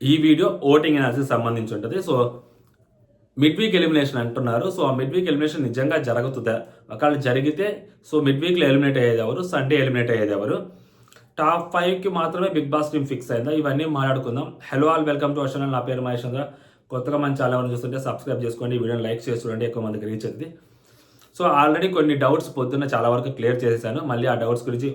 ఈ video voting analysis సంబంధించి ఉంటుంది. సో మిడ్ వీక్ ఎలిమినేషన్ అంటున్నారు. సో ఆ మిడ్ వీక్ ఎలిమినేషన్ నిజంగా జరుగుతుందా? ఒకవేళ జరిగితే సో మిడ్ వీక్లో ఎలిమినేట్ అయ్యేది ఎవరు, సండే ఎలిమినేట్ అయ్యేది ఎవరు, టాప్ 5కి మాత్రమే బిగ్ బాస్ టీమ్ ఫిక్స్ అయిందా, ఇవన్నీ మాట్లాడుకుందాం. Hello all, welcome to our channel. నా పేరు మహేష్ చంద్ర. కొత్తగా మన ఛానల్ ఎవరైనా చూస్తుంటే సబ్స్క్రైబ్ చేసుకోండి, వీడియోని లైక్ చేసి చూడండి, ఎక్కువ మందికి రీచ్ అవుతుంది. సో ఆల్రెడీ కొన్ని డౌట్స్ పొద్దున్న చాలా వరకు క్లియర్ చేసేసాను. మళ్ళీ ఆ డౌట్స్ గురించి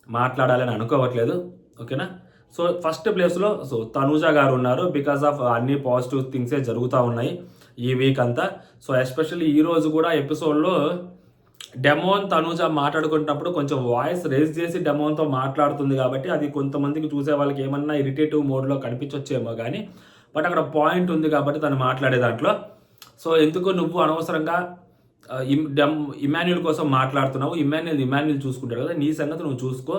మాట్లాడాలని అనుకోవట్లేదు. ఓకేనా? సో ఫస్ట్ ప్లేస్లో సో తనూజా గారు ఉన్నారు. బికాస్ ఆఫ్ అన్ని పాజిటివ్ థింగ్సే జరుగుతూ ఉన్నాయి ఈ వీక్ అంతా. సో ఎస్పెషల్లీ ఈరోజు కూడా ఎపిసోడ్లో డెమోన్ తనూజ మాట్లాడుకున్నప్పుడు కొంచెం వాయిస్ రేజ్ చేసి డెమోన్తో మాట్లాడుతుంది కాబట్టి అది కొంతమందికి చూసే వాళ్ళకి ఏమన్నా ఇరిటేటివ్ మోడ్లో కనిపించొచ్చేమో కానీ బట్ అక్కడ పాయింట్ ఉంది కాబట్టి తను మాట్లాడే దాంట్లో. సో ఎందుకు నువ్వు అనవసరంగా ఇమాన్యుల్ కోసం మాట్లాడుతున్నావు, ఇమాన్యుల్ చూసుకుంటాడు కదా, నీ సంగతి నువ్వు చూసుకో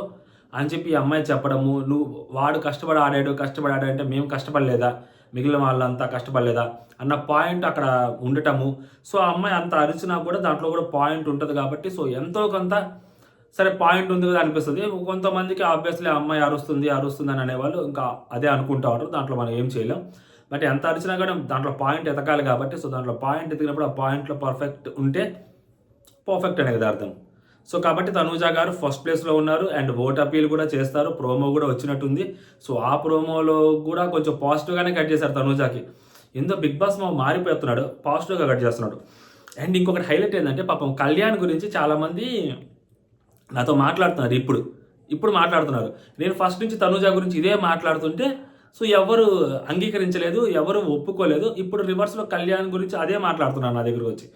అని చెప్పి ఈ అమ్మాయి చెప్పడము. నువ్వు వాడు కష్టపడి ఆడాడు అంటే మేము కష్టపడలేదా, మిగిలిన వాళ్ళంతా కష్టపడలేదా అన్న పాయింట్ అక్కడ ఉండటము. సో ఆ అమ్మాయి అంత అరిచినా కూడా దాంట్లో కూడా పాయింట్ ఉంటుంది కాబట్టి సో ఎంతో కొంత సరే పాయింట్ ఉంది కదా అనిపిస్తుంది. కొంతమందికి ఆబ్వియస్లీ అమ్మాయి అరుస్తుంది అని అనేవాళ్ళు ఇంకా అదే అనుకుంటా ఉంటారు. దాంట్లో మనం ఏం చేయలేం. బట్ ఎంత అరిచినా కూడా దాంట్లో పాయింట్ ఎతకాలి కాబట్టి సో దాంట్లో పాయింట్ ఎతికినప్పుడు ఆ పాయింట్లో పర్ఫెక్ట్ ఉంటే పర్ఫెక్ట్ అనే కదా అర్థం. సో కాబట్టి తనూజా గారు ఫస్ట్ ప్లేస్లో ఉన్నారు అండ్ ఓట్ అపీల్ కూడా చేస్తారు. ప్రోమో కూడా వచ్చినట్టుంది. సో ఆ ప్రోమోలో కూడా కొంచెం పాజిటివ్గానే కట్ చేశారు తనూజాకి. ఎంతో బిగ్ బాస్ మారిపోతున్నాడు, పాజిటివ్గా కట్ చేస్తున్నాడు. అండ్ ఇంకొకటి హైలైట్ ఏంటంటే పాపం కళ్యాణ్ గురించి చాలామంది నాతో మాట్లాడుతున్నారు. ఇప్పుడు మాట్లాడుతున్నారు. నేను ఫస్ట్ నుంచి తనూజా గురించి ఇదే మాట్లాడుతుంటే సో ఎవరు అంగీకరించలేదు, ఎవరు ఒప్పుకోలేదు. ఇప్పుడు రివర్స్లో కళ్యాణ్ గురించి అదే మాట్లాడుతున్నారు నా దగ్గరకు వచ్చి.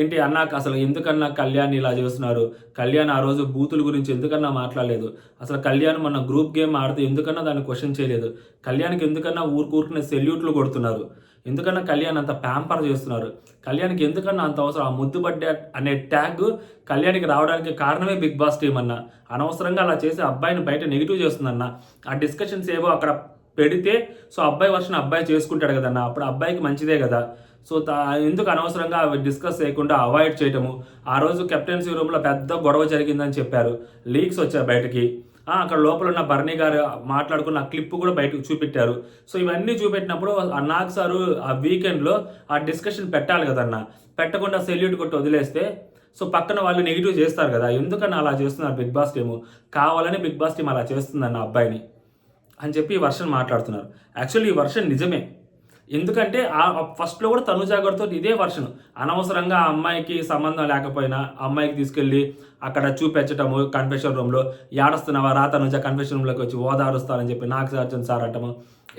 ఏంటి అన్నాక అసలు ఎందుకన్నా కళ్యాణ్ ఇలా చేస్తున్నారు, కళ్యాణ్ ఆ రోజు బూతుల గురించి ఎందుకన్నా మాట్లాడలేదు, అసలు కళ్యాణ్ మన గ్రూప్ గేమ్ ఆడితే ఎందుకన్నా దాన్ని క్వశ్చన్ చేయలేదు, కళ్యాణ్కి ఎందుకన్నా ఊరుకునే సెల్యూట్లు కొడుతున్నారు, ఎందుకన్నా కళ్యాణ్ అంత ప్యాంపర్ చేస్తున్నారు, కళ్యాణ్కి ఎందుకన్నా అంత అవసరం, ఆ ముద్దుబడ్డ అనే ట్యాగ్ కళ్యాణ్కి రావడానికి కారణమే బిగ్ బాస్ టీం అన్న, అనవసరంగా అలా చేసి అబ్బాయిని బయట నెగిటివ్ చేస్తుందన్న, ఆ డిస్కషన్స్ ఏవో అక్కడ పెడితే సో అబ్బాయి వర్షన్ అబ్బాయి చేసుకుంటాడు కదన్న, అప్పుడు అబ్బాయికి మంచిదే కదా. సో ఎందుకు అనవసరంగా అవి డిస్కస్ చేయకుండా అవాయిడ్ చేయటము. ఆ రోజు కెప్టెన్సీ రూమ్లో పెద్ద గొడవ జరిగిందని చెప్పారు, లీక్స్ వచ్చాయి బయటకి. అక్కడ లోపల ఉన్న బర్నీ గారు మాట్లాడుకున్న క్లిప్ కూడా బయటకు చూపెట్టారు. సో ఇవన్నీ చూపెట్టినప్పుడు నాగ్ సారు ఆ వీకెండ్లో ఆ డిస్కషన్ పెట్టాలి కదన్న, పెట్టకుండా సెల్యూట్ కొట్టి వదిలేస్తే సో పక్కన వాళ్ళు నెగిటివ్ చేస్తారు కదా. ఎందుకన్నా అలా చేస్తున్నారు బిగ్ బాస్ టీము, కావాలని బిగ్ బాస్ టీం అలా చేస్తుందన్న అబ్బాయిని అని చెప్పి ఈ వర్షన్ మాట్లాడుతున్నారు. యాక్చువల్లీ ఈ వర్షన్ నిజమే. ఎందుకంటే ఆ ఫస్ట్లో కూడా తనుజా గారితో ఇదే వర్షన్, అనవసరంగా ఆ అమ్మాయికి సంబంధం లేకపోయినా అమ్మాయికి తీసుకెళ్ళి అక్కడ చూపించటము కన్ఫెషన్ రూమ్లో, ఏడుస్తున్నావా రా తనుజా కన్ఫెషన్ రూమ్లోకి వచ్చి ఓదారుస్తానని చెప్పి నాగార్జున సార్ అంటాము.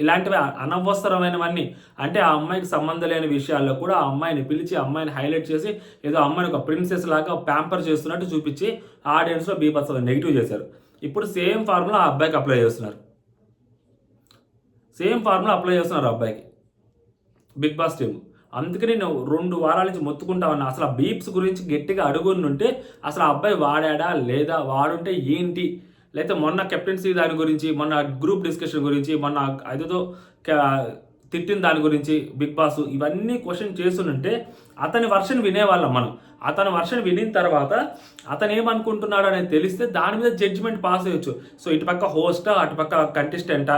ఇలాంటివి అనవసరమైనవన్నీ అంటే ఆ అమ్మాయికి సంబంధం లేని విషయాల్లో కూడా ఆ అమ్మాయిని పిలిచి అమ్మాయిని హైలైట్ చేసి ఏదో అమ్మాయిని ఒక ప్రిన్సెస్ లాగా ప్యాంపర్ చేస్తున్నట్టు చూపించి ఆడియన్స్లో బీభత్సం నెగిటివ్ చేశారు. ఇప్పుడు సేమ్ ఫార్ములా ఆ అబ్బాయికి అప్లై చేస్తున్నారు, అబ్బాయికి బిగ్ బాస్ టీమ్. అందుకని నేను 2 వారాల నుంచి మొత్తుకుంటామన్నా అసలు ఆ బీప్స్ గురించి గట్టిగా అడుగునుంటే అసలు ఆ అబ్బాయి వాడా లేదా, వాడుంటే ఏంటి, లేకపోతే మొన్న కెప్టెన్సీ దాని గురించి, మొన్న గ్రూప్ డిస్కషన్ గురించి, మొన్న అదేదో తిట్టిన దాని గురించి బిగ్ బాస్ ఇవన్నీ క్వశ్చన్ చేస్తుంటే అతని వర్షన్ వినేవాళ్ళం మనం. అతని వర్షన్ వినిన తర్వాత అతను ఏమనుకుంటున్నాడు అనేది తెలిస్తే దాని మీద జడ్జిమెంట్ పాస్ అయ్యొచ్చు. సో ఇటుపక్క హోస్టా అటుపక్క కంటెస్టెంటా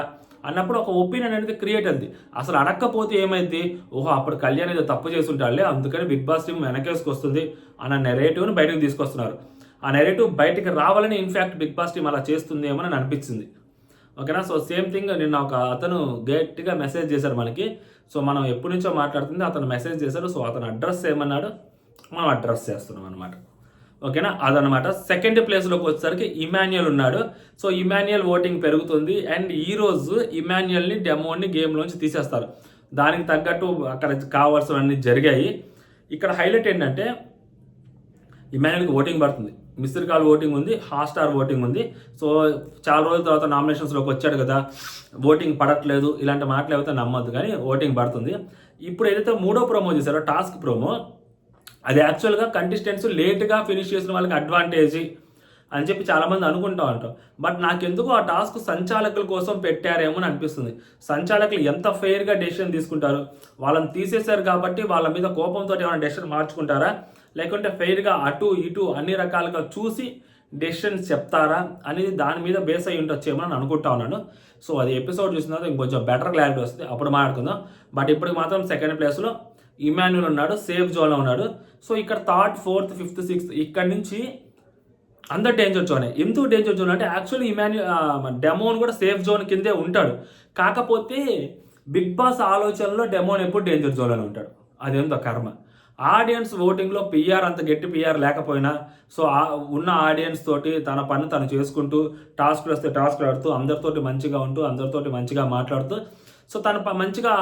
అన్నప్పుడు ఒక ఒపీనియన్ అనేది క్రియేట్ అవుతుంది. అసలు అడగకపోతే ఏమైంది, ఓహో అప్పుడు కళ్యాణ్ ఏదో తప్పు చేస్తుంటాడులే అందుకని బిగ్ బాస్ టీం వెనకేసుకొస్తుంది అన్న నెరేటివ్ని బయటకు తీసుకొస్తున్నారు. ఆ నెరేటివ్ బయటకు రావాలని ఇన్ఫ్యాక్ట్ బిగ్ బాస్ టీం అలా చేస్తుంది ఏమో అని అనిపించింది. ఓకేనా? సో సేమ్ థింగ్ నిన్న ఒక అతను గట్టిగా మెసేజ్ చేశారు మనకి. సో మనం ఎప్పటి నుంచో మాట్లాడుతుంది, అతను మెసేజ్ చేశారు. సో అతను అడ్రస్ ఏమన్నాడు, మనం అడ్రస్ చేస్తున్నాం అనమాట. ఓకేనా? అదనమాట. సెకండ్ ప్లేస్లోకి వచ్చేసరికి ఇమాన్యుల్ ఉన్నాడు. సో ఇమాన్యుల్ ఓటింగ్ పెరుగుతుంది అండ్ ఈరోజు ఇమాన్యుల్ని డెమోని గేమ్లోంచి తీసేస్తారు. దానికి తగ్గట్టు అక్కడ కావాల్సినవన్నీ జరిగాయి. ఇక్కడ హైలైట్ ఏంటంటే ఇమాన్యుల్కి ఓటింగ్ పడుతుంది, మిస్డ్ కాల్ ఓటింగ్ ఉంది, హాట్స్టార్ ఓటింగ్ ఉంది. సో చాలా రోజుల తర్వాత నామినేషన్స్లోకి వచ్చాడు కదా, ఓటింగ్ పడట్లేదు ఇలాంటి మాటలు అయితే నమ్మొద్దు, కానీ ఓటింగ్ పడుతుంది. ఇప్పుడు ఏదైతే 3వ ప్రోమో చేశారో టాస్క్ ప్రోమో, అది యాక్చువల్గా కంటెస్టెంట్స్ లేట్గా ఫినిష్ చేసిన వాళ్ళకి అడ్వాంటేజ్ అని చెప్పి చాలామంది అనుకుంటా ఉంటాం. బట్ నాకెందుకు ఆ టాస్క్ సంచాలకుల కోసం పెట్టారేమో అని అనిపిస్తుంది. సంచాలకులు ఎంత ఫెయిర్గా డెసిషన్ తీసుకుంటారు, వాళ్ళని తీసేశారు కాబట్టి వాళ్ళ మీద కోపంతో ఏమైనా డెసిషన్ మార్చుకుంటారా, లేకుంటే ఫెయిర్గా అటు ఇటు అన్ని రకాలుగా చూసి డెసిషన్స్ చెప్తారా అనేది దాని మీద బేస్ అయ్యి ఉండొచ్చేమో అని అనుకుంటా ఉన్నాను. సో అది ఎపిసోడ్ చూసిన తర్వాత ఇంకొంచెం బెటర్ క్లారిటీ వస్తుంది, అప్పుడు మాట్లాడుకుందాం. బట్ ఇప్పటికి మాత్రం సెకండ్ ప్లేస్లో ఇమాన్యుల్ ఉన్నాడు, సేఫ్ జోన్లో ఉన్నాడు. సో ఇక్కడ థర్డ్, ఫోర్త్, ఫిఫ్త్, సిక్స్త్ ఇక్కడ నుంచి అందరు డేంజర్ జోనే. ఎందుకు డేంజర్ జోన్ అంటే యాక్చువల్లీ డెమోన్ కూడా సేఫ్ జోన్ కిందే ఉంటాడు. కాకపోతే బిగ్ బాస్ ఆలోచనలో డెమోన్ ఎప్పుడు డేంజర్ జోన్లోనే ఉంటాడు. అదేందో కర్మ. ఆడియన్స్ ఓటింగ్లో పిఆర్ అంత గట్టి పిఆర్ లేకపోయినా సో ఉన్న ఆడియన్స్ తోటి తన పని తను చేసుకుంటూ టాస్క్లు వస్తే టాస్క్లు ఆడుతూ అందరితోటి మంచిగా ఉంటూ అందరితోటి మంచిగా మాట్లాడుతూ సో తను మంచిగా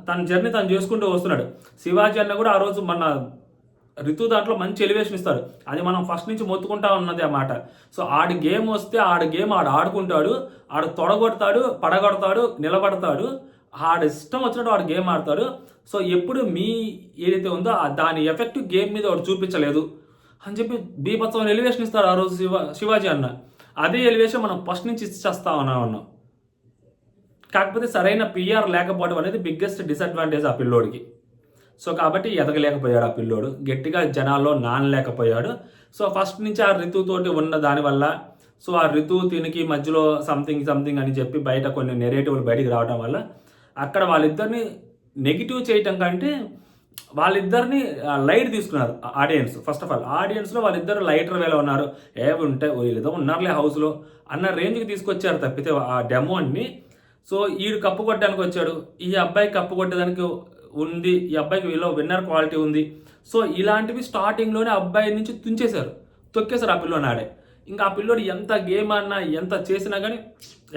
తన జర్నీ తను చేసుకుంటూ వస్తున్నాడు. శివాజీ అన్న కూడా ఆ రోజు మన రితు దాంట్లో మంచి ఎలివేషన్ ఇస్తాడు. అది మనం ఫస్ట్ నుంచి మొత్తుకుంటా ఉన్నది ఆ మాట. సో ఆడి గేమ్ వస్తే ఆడి గేమ్ ఆడుకుంటాడు, ఆడు తొడగొడతాడు, పడగొడతాడు, నిలబడతాడు, ఆడు ఇష్టం వచ్చినట్టు వాడు గేమ్ ఆడతాడు. సో ఎప్పుడు మీ ఏదైతే ఉందో దాని ఎఫెక్ట్ గేమ్ మీద వాడు చూపించలేదు అని చెప్పి బీభత్సమైన ఎలివేషన్ ఇస్తాడు ఆ రోజు శివాజీ అన్న. అదే ఎలివేషన్ మనం ఫస్ట్ నుంచి ఇచ్చేస్తా ఉన్నాం. కాకపోతే సరైన పిఆర్ లేకపోవడం అనేది బిగ్గెస్ట్ డిసడ్వాంటేజ్ ఆ పిల్లోడికి. సో కాబట్టి ఎదగలేకపోయాడు ఆ పిల్లోడు, గట్టిగా జనాల్లో నానలేకపోయాడు. సో ఫస్ట్ నుంచి ఆ రితుతోటి ఉన్న దానివల్ల సో ఆ రితు తినికి మధ్యలో సంథింగ్ అని చెప్పి బయట కొన్ని నెరేటివ్లు బయటికి రావడం వల్ల అక్కడ వాళ్ళిద్దరిని నెగిటివ్ చేయటం కంటే వాళ్ళిద్దరిని లైట్ తీసుకున్నారు ఆడియన్స్. ఫస్ట్ ఆఫ్ ఆల్ ఆడియన్స్లో వాళ్ళిద్దరు లైటర్ వేలో ఉన్నారు. ఉంటే వీళ్ళేదో ఉన్నారులే హౌస్లో అన్న రేంజ్కి తీసుకొచ్చారు తప్పితే ఆ డెమోని. సో ఈడు కప్పు కొట్టడానికి వచ్చాడు, ఈ అబ్బాయి కప్పు కొట్టడానికి ఉంది, ఈ అబ్బాయికి వీళ్ళు విన్నర్ క్వాలిటీ ఉంది. సో ఇలాంటివి స్టార్టింగ్లోనే అబ్బాయి నుంచి తొక్కేశారు ఆ పిల్లోని ఆడే. ఇంకా ఆ పిల్లోడు ఎంత గేమ్ అన్నా ఎంత చేసినా కానీ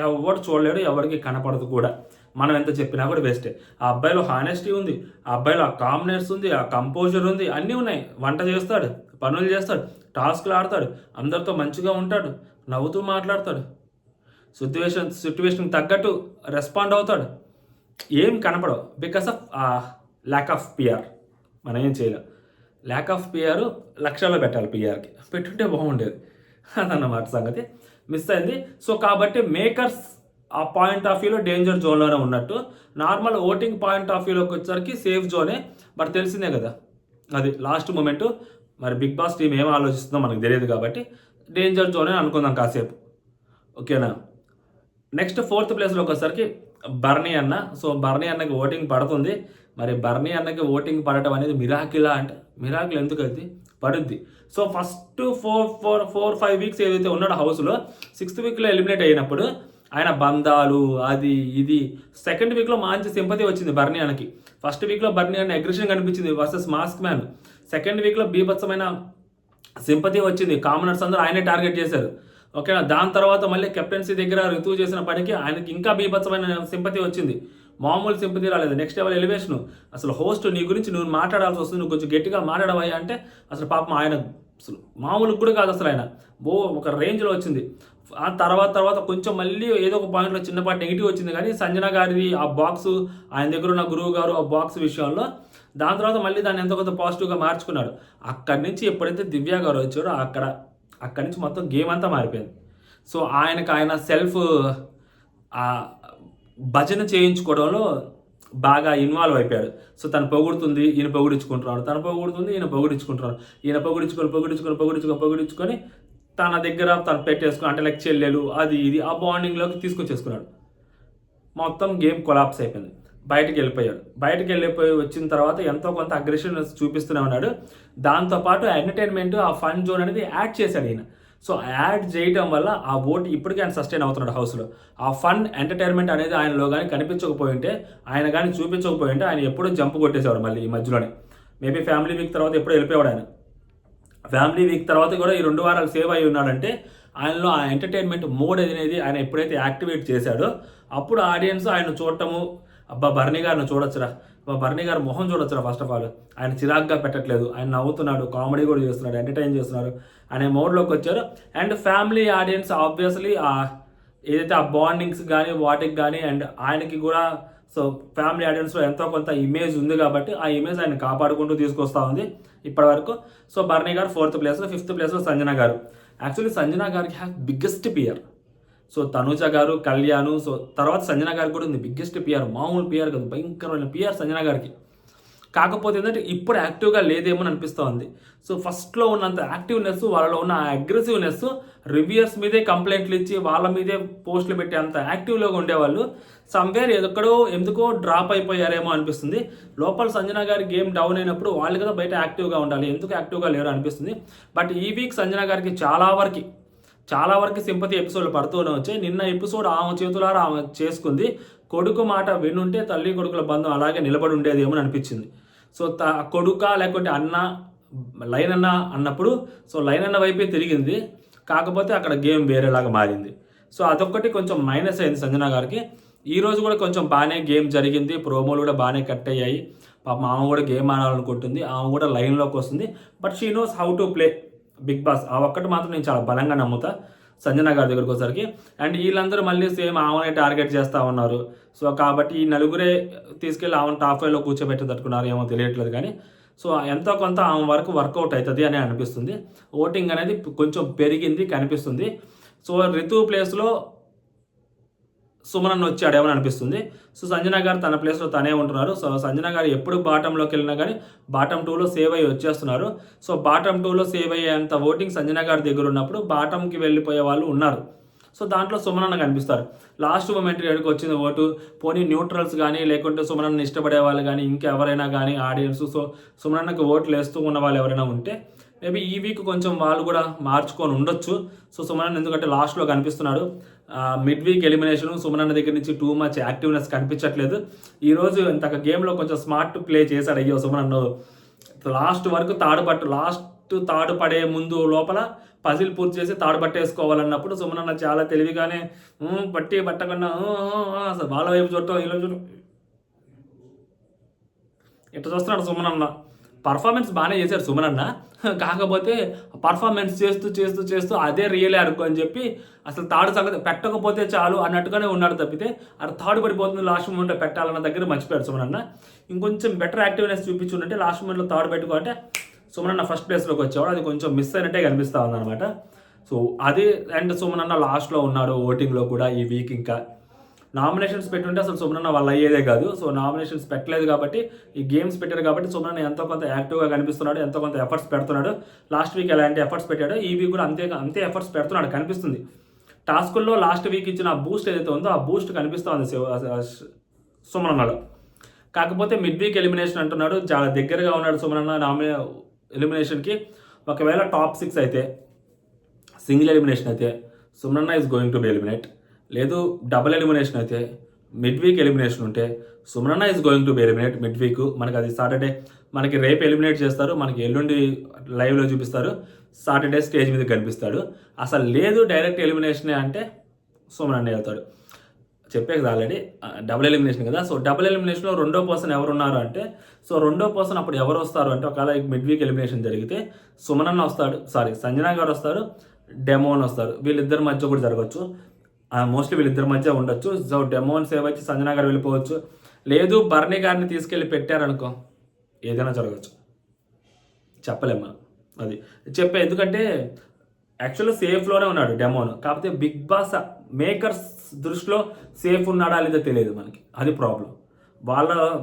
ఎవడు చూడలేడు, ఎవరికి కనపడదు కూడా. మనం ఎంత చెప్పినా కూడా వేస్టే. ఆ అబ్బాయిలో హానెస్టీ ఉంది, ఆ అబ్బాయిలో ఆ కామ్నెస్ ఉంది, ఆ కంపోజర్ ఉంది, అన్నీ ఉన్నాయి. వంట చేస్తాడు, పనులు చేస్తాడు, టాస్క్లు ఆడతాడు, అందరితో మంచిగా ఉంటాడు, నవ్వుతూ మాట్లాడతాడు, సిచ్యువేషన్ తగ్గట్టు రెస్పాండ్ అవుతాడు. ఏం కనపడవు because of lack of PR. మనం ఏం చేయలేం. ల్యాక్ ఆఫ్ పిఆర్ లక్షల్లో పెట్టాలి, పిఆర్కి పెట్టుంటే బాగుండేది. అదన్నమాట సంగతి, మిస్ అయింది. సో కాబట్టి మేకర్స్ ఆ పాయింట్ ఆఫ్ వ్యూలో డేంజర్ జోన్లోనే ఉన్నట్టు, నార్మల్ ఓటింగ్ పాయింట్ ఆఫ్ వ్యూలోకి వచ్చేసరికి సేఫ్ జోనే. బట్ తెలిసిందే కదా అది లాస్ట్ మూమెంటు. మరి బిగ్ బాస్ టీం ఏం ఆలోచిస్తుందో మనకు తెలియదు కాబట్టి డేంజర్ జోనే అనుకుందాం కాసేపు, ఓకేనా. నెక్స్ట్ ఫోర్త్ ప్లేస్లోకి వచ్చేసరికి బర్నీ అన్న. సో బర్నీ అన్నకి ఓటింగ్ పడుతుంది. మరి బర్నీ అన్నకి ఓటింగ్ పడటం అనేది మిరాకిలా అంటే మిరాకిల్ ఎందుకు అది పడుద్ది. సో ఫస్ట్ 4-5 వీక్స్ ఏదైతే ఉన్నాడో హౌస్లో, 6th వీక్లో ఎలిమినేట్ అయినప్పుడు ఆయన బంధాలు అది ఇది. సెకండ్ వీక్లో మంచి సింపతి వచ్చింది బర్నీ అన్నకి. ఫస్ట్ వీక్లో బర్నీ అన్న అగ్రెషన్ కనిపించింది వర్సెస్ మాస్క్ మ్యాన్. సెకండ్ వీక్లో బీభత్సమైన సింపతి వచ్చింది, కామనర్స్ అందరూ ఆయనే టార్గెట్ చేశారు, ఓకేనా. దాని తర్వాత మళ్ళీ కెప్టెన్సీ దగ్గర ఋతువు చేసిన పనికి ఆయనకి ఇంకా బీభత్సమైన సింపతి వచ్చింది, మామూలు సింపతి రాలేదు. Next level elevation. అసలు హోస్ట్ నీ గురించి నువ్వు మాట్లాడాల్సి వస్తుంది, నువ్వు కొంచెం గట్టిగా మాట్లాడవయ్యా అంటే అసలు పాపం ఆయన అసలు మామూలు కూడా కాదు, అసలు ఆయన ఒక రేంజ్లో వచ్చింది. ఆ తర్వాత కొంచెం మళ్ళీ ఏదో ఒక పాయింట్లో చిన్నపాటి నెగిటివ్ వచ్చింది. కానీ సంజన గారిది ఆ బాక్స్, ఆయన దగ్గర ఉన్న గురువు గారు ఆ బాక్స్ విషయంలో, దాని తర్వాత మళ్ళీ దాన్ని ఎంతో కొంత పాజిటివ్గా మార్చుకున్నాడు. అక్కడి నుంచి ఎప్పుడైతే దివ్య గారు వచ్చాడో అక్కడి నుంచి మొత్తం గేమ్ అంతా మారిపోయింది. సో ఆయన సెల్ఫ్ భజన చేయించుకోవడంలో బాగా ఇన్వాల్వ్ అయిపోయాడు. సో తను పొగుడుతుంది, ఈయన పొగిడించుకుంటున్నాడు, తను పొగుడుతుంది, ఈయన పొగిడించుకుంటున్నాడు, ఈయన పొగిడించుకొని తన దగ్గర తను పెట్టేసుకుని అంటే లైక్ చెల్లెలు అది ఇది ఆ బాండింగ్లోకి తీసుకొచ్చేసుకున్నాడు. మొత్తం గేమ్ కొలాప్స్ అయిపోయింది. బయటికి వెళ్ళిపోయి వచ్చిన తర్వాత ఎంతో కొంత అగ్రెషన్ చూపిస్తూనే ఉన్నాడు. దాంతోపాటు ఎంటర్టైన్మెంట్ ఆ ఫన్ జోన్ అనేది యాడ్ చేశాడు ఈయన. సో యాడ్ చేయడం వల్ల ఆ ఓటు ఇప్పటికీ ఆయన సస్టైన్ అవుతున్నాడు హౌస్లో. ఆ ఫన్ ఎంటర్టైన్మెంట్ అనేది ఆయనలో కానీ కనిపించకపోయింటే, ఆయన కానీ చూపించకపోయింటే ఆయన ఎప్పుడో జంప్ కొట్టేసేవాడు మళ్ళీ ఈ మధ్యలోనే. మేబీ ఫ్యామిలీ వీక్ తర్వాత ఎప్పుడో వెళ్ళిపోయాడు ఆయన. ఫ్యామిలీ వీక్ తర్వాత కూడా ఈ 2 వారాలు సేవ్ అయి ఉన్నాడంటే ఆయనలో ఆ ఎంటర్టైన్మెంట్ మోడ్ అనేది ఆయన ఎప్పుడైతే యాక్టివేట్ చేశాడో అప్పుడు ఆడియన్స్ ఆయన చూడటము, అబ్బా బర్నీ గారిని చూడొచ్చురా, బర్నీ గారు మొహం చూడొచ్చురా, ఫస్ట్ ఆఫ్ ఆల్ ఆయన చిరాగ్గా పెట్టట్లేదు, ఆయన నవ్వుతున్నాడు, కామెడీ కూడా చేస్తున్నాడు, ఎంటర్టైన్ చేస్తున్నారు అనే మోడ్లోకి వచ్చారు. అండ్ ఫ్యామిలీ ఆడియన్స్ ఆబ్వియస్లీ ఏదైతే ఆ బాండింగ్స్ కానీ వాటికి కానీ అండ్ ఆయనకి కూడా సో ఫ్యామిలీ ఆడియన్స్లో ఎంతో కొంత ఇమేజ్ ఉంది కాబట్టి ఆ ఇమేజ్ ఆయన కాపాడుకుంటూ తీసుకొస్తూ ఉంది ఇప్పటి వరకు. సో బర్నీ గారు 4th ప్లేస్లో, 5th ప్లేస్లో సంజన గారు. యాక్చువల్లీ సంజన గారికి బిగ్గెస్ట్ పిఆర్. సో తనూజ గారు, కళ్యాణ్, సో తర్వాత సంజన గారికి కూడా ఉంది బిగ్గెస్ట్ పిఆర్. మామూలు పిఆర్ కాదు, భయంకరమైన పిఆర్ సంజన గారికి. కాకపోతే ఏంటంటే ఇప్పుడు యాక్టివ్గా లేదేమో అని అనిపిస్తోంది. సో ఫస్ట్లో ఉన్నంత యాక్టివ్నెస్, వాళ్ళలో ఉన్న అగ్రెసివ్నెస్, రివ్యూయర్స్ మీదే కంప్లైంట్లు ఇచ్చి వాళ్ళ మీదే పోస్టులు పెట్టే అంత యాక్టివ్గా ఉండేవాళ్ళు సమ్వేర్ ఎందుకో డ్రాప్ అయిపోయారేమో అనిపిస్తుంది. లోపల సంజన గారి గేమ్ డౌన్ అయినప్పుడు వాళ్ళు కదా బయట యాక్టివ్గా ఉండాలి, ఎందుకు యాక్టివ్గా లేరు అనిపిస్తుంది. బట్ ఈ వీక్ సంజన గారికి చాలా వరకు సింపతి ఎపిసోడ్లు పడుతూనే వచ్చాయి. నిన్న ఎపిసోడ్ ఆమె చేతులారా ఆమె చేసుకుంది. కొడుకు మాట వినుంటే తల్లి కొడుకుల బంధం అలాగే నిలబడి ఉండేదేమో అనిపించింది. సో కొడుక లేకుంటే అన్న, లైన్ అన్న అన్నప్పుడు సో లైన్ అన్న వైపే తిరిగింది. కాకపోతే అక్కడ గేమ్ వేరేలాగా మారింది. సో అదొక్కటి కొంచెం మైనస్ అయింది సంజన గారికి. ఈరోజు కూడా కొంచెం బాగానే గేమ్ జరిగింది, ప్రోమోలు కూడా బాగానే కట్ అయ్యాయి. పాపం ఆమె కూడా గేమ్ ఆడాలనుకుంటుంది, ఆమె కూడా లైన్లోకి వస్తుంది. But she knows how to play Bigg Boss. ఆ ఒక్కటి మాత్రం నేను చాలా బలంగా నమ్ముతా సంజన గారి దగ్గరికి వచ్చేసరికి. అండ్ వీళ్ళందరూ మళ్ళీ సేమ్ ఆమెనే టార్గెట్ చేస్తూ ఉన్నారు. సో కాబట్టి ఈ నలుగురే తీసుకెళ్ళి ఆమెను టాప్ 5లో కూర్చోబెట్టేటట్టుకున్నారు, ఏమో తెలియట్లేదు. కానీ సో ఎంతో కొంత ఆమె వరకు వర్కౌట్ అవుతుంది అని అనిపిస్తుంది. ఓటింగ్ అనేది కొంచెం పెరిగింది కనిపిస్తుంది. సో రితు ప్లేస్లో సుమనన్ వచ్చాడేమని అనిపిస్తుంది. సో సంజన గారు తన ప్లేస్లో తనే ఉంటున్నారు. సో సంజన గారు ఎప్పుడు బాటంలోకి వెళ్ళినా కానీ బాటమ్ 2లో సేవ్ అయ్యి వచ్చేస్తున్నారు. సో బాటమ్ 2లో సేవ్ అయ్యేంత ఓటింగ్ సంజన గారి దగ్గర ఉన్నప్పుడు బాటంకి వెళ్ళిపోయే వాళ్ళు ఉన్నారు. సో దాంట్లో సుమనన్న కనిపిస్తారు. లాస్ట్ మూమెంట్ ఎక్కడికి వచ్చింది ఓటు, పోనీ న్యూట్రల్స్ కానీ లేకుంటే సుమనన్న ఇష్టపడే వాళ్ళు కానీ ఇంకెవరైనా కానీ ఆడియన్స్, సో సుమనన్నకి ఓట్లు వేస్తూ ఉన్న వాళ్ళు ఎవరైనా ఉంటే మేబీ ఈ వీక్ కొంచెం వాళ్ళు కూడా మార్చుకొని ఉండొచ్చు. సో సుమనన్న ఎందుకంటే లాస్ట్లో కనిపిస్తున్నాడు. మిడ్ వీక్ ఎలిమినేషన్ సుమనన్న దగ్గర నుంచి టూ మచ్ యాక్టివ్నెస్ కనిపించట్లేదు. ఈరోజు ఇంతక గేమ్లో కొంచెం స్మార్ట్ ప్లే చేశాడు. అయ్యో సుమనన్న లాస్ట్ వరకు తాడు పడే ముందు లోపల పజిల్ పూర్తి చేసి తాడు పట్టేసుకోవాలన్నప్పుడు సుమనన్న చాలా తెలివిగానే పట్టకుండా అసలు వాళ్ళ వైపు చూడటం ఇలా చూడటం ఇట్లా చూస్తున్నాడు సుమనన్న. పర్ఫార్మెన్స్ బాగానే చేశాడు సుమనన్న. కాకపోతే పర్ఫార్మెన్స్ చేస్తూ అదే రియలే అనుకో అని చెప్పి అసలు తాడు సంగతి పెట్టకపోతే చాలు అన్నట్టుగానే ఉన్నాడు తప్పితే అక్కడ తాడు పడిపోతుంది లాస్ట్ మూమెంట్లో పెట్టాలన్న దగ్గర మర్చిపోయాడు సుమనన్న. ఇంకొంచెం బెటర్ యాక్టివ్నెస్ చూపించుంటే లాస్ట్ మూమెంట్లో తాడు పెట్టుకుంటే సుమనన్న ఫస్ట్ ప్లేస్లోకి వచ్చేవాడు. అది కొంచెం మిస్ అయినట్టే కనిపిస్తూ ఉందన్నమాట. సో అది అండ్ సుమనన్న లాస్ట్లో ఉన్నాడు ఓటింగ్లో కూడా ఈ వీక్. ఇంకా నామినేషన్స్ పెట్టుంటే అసలు సుమనన్న వాళ్ళు అయ్యేదే కాదు. సో నామినేషన్స్ పెట్టలేదు కాబట్టి ఈ గేమ్స్ పెట్టారు కాబట్టి సుమనన్న ఎంతో కొంత యాక్టివ్గా కనిపిస్తున్నాడు, ఎంతో కొంత ఎఫర్ట్స్ పెడుతున్నాడు. లాస్ట్ వీక్ ఎలాంటి ఎఫర్ట్స్ పెట్టాడో ఈ వీక్ కూడా అంతే ఎఫర్ట్స్ పెడుతున్నాడు కనిపిస్తుంది. టాస్కుల్లో లాస్ట్ వీక్ ఇచ్చిన బూస్ట్ ఏదైతే ఉందో ఆ బూస్ట్ కనిపిస్తుంది సుమనన్నలో. కాకపోతే మిడ్ వీక్ ఎలిమినేషన్ అంటున్నాడు, చాలా దగ్గరగా ఉన్నాడు సుమనన్న ఎలిమినేషన్కి. ఒకవేళ టాప్ 6 అయితే సింగిల్ ఎలిమినేషన్ అయితే సుమనన్న is going to be eliminate. లేదు డబుల్ ఎలిమినేషన్ అయితే మిడ్ వీక్ ఎలిమినేషన్ ఉంటే సుమనన్న is going to be eliminate mid week. మనకి అది సాటర్డే, మనకి రేపు ఎలిమినేట్ చేస్తారు, మనకి ఎల్లుండి లైవ్లో చూపిస్తారు, సాటర్డే స్టేజ్ మీద కనిపిస్తాడు. అసలు లేదు డైరెక్ట్ ఎలిమినేషనే అంటే సుమనన్న వెళ్తాడు. చెప్పే కదా ఆల్రెడీ డబుల్ ఎలిమినేషన్ కదా. సో డబుల్ ఎలిమినేషన్లో రెండో పర్సన్ ఎవరున్నారు అంటే, సో రెండో పర్సన్ అప్పుడు ఎవరు వస్తారు అంటే ఒకవేళ మిడ్ వీక్ ఎలిమినేషన్ జరిగితే సుమనన్న వస్తాడు, సంజన గారు వస్తారు, డెమోన్ వస్తారు. వీళ్ళిద్దరి మధ్య కూడా జరగచ్చు, మోస్ట్లీ వీళ్ళిద్దరి మధ్య ఉండొచ్చు. సో డెమోన్ సేవ్ వచ్చి సంజన గారు వెళ్ళిపోవచ్చు. లేదు బర్నీ గారిని తీసుకెళ్ళి పెట్టారనుకో ఏదైనా జరగచ్చు, చెప్పలేము అది ఎందుకంటే యాక్చువల్గా సేఫ్లోనే ఉన్నాడు డెమోన్. కాకపోతే బిగ్ బాస్ మేకర్స్ దృష్టిలో సేఫ్ ఉన్నాడా లేదో తెలియదు మనకి, అది ప్రాబ్లం.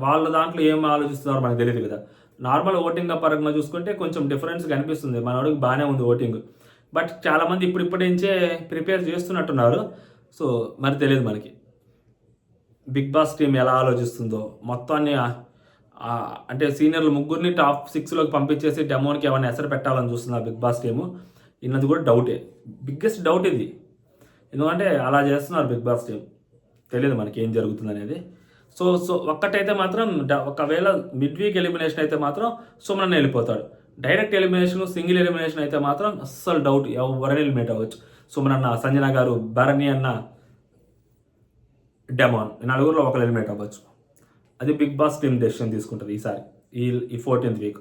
వాళ్ళ దాంట్లో ఏం ఆలోచిస్తున్నారో మనకు తెలియదు కదా. నార్మల్ ఓటింగ్ పరంగా చూసుకుంటే కొంచెం డిఫరెన్స్ కనిపిస్తుంది, మనోడికి బాగానే ఉంది ఓటింగ్. బట్ చాలామంది ఇప్పటి నుంచే ప్రిపేర్ చేస్తున్నట్టున్నారు. సో మరి తెలియదు మనకి బిగ్ బాస్ టీం ఎలా ఆలోచిస్తుందో. మొత్తాన్ని అంటే సీనియర్లు ముగ్గురిని టాప్ 6లోకి పంపించేసి డెమోన్కి ఏమైనా ఎసరు పెట్టాలని చూస్తున్నారు బిగ్ బాస్ టీము. ఇన్నది కూడా డౌటే, బిగ్గెస్ట్ డౌట్ ఇది. ఎందుకంటే అలా చేస్తున్నారు బిగ్ బాస్ టీం, తెలియదు మనకి ఏం జరుగుతుంది అనేది. సో ఒక్కటైతే మాత్రం ఒకవేళ మిడ్ వీక్ ఎలిమినేషన్ అయితే మాత్రం సుమనన్న వెళ్ళిపోతాడు. డైరెక్ట్ ఎలిమినేషన్ సింగిల్ ఎలిమినేషన్ అయితే మాత్రం అస్సలు డౌట్, ఎవరైనా ఎలిమినేట్ అవ్వచ్చు. సుమనన్న, సంజన గారు, భరణి అన్న, డెమాన్, నలుగురిలో ఒకరు ఎలిమినేట్ అవ్వచ్చు. అది బిగ్ బాస్ టీం డెసిషన్ తీసుకుంటుంది ఈసారి ఈ 14th వీక్.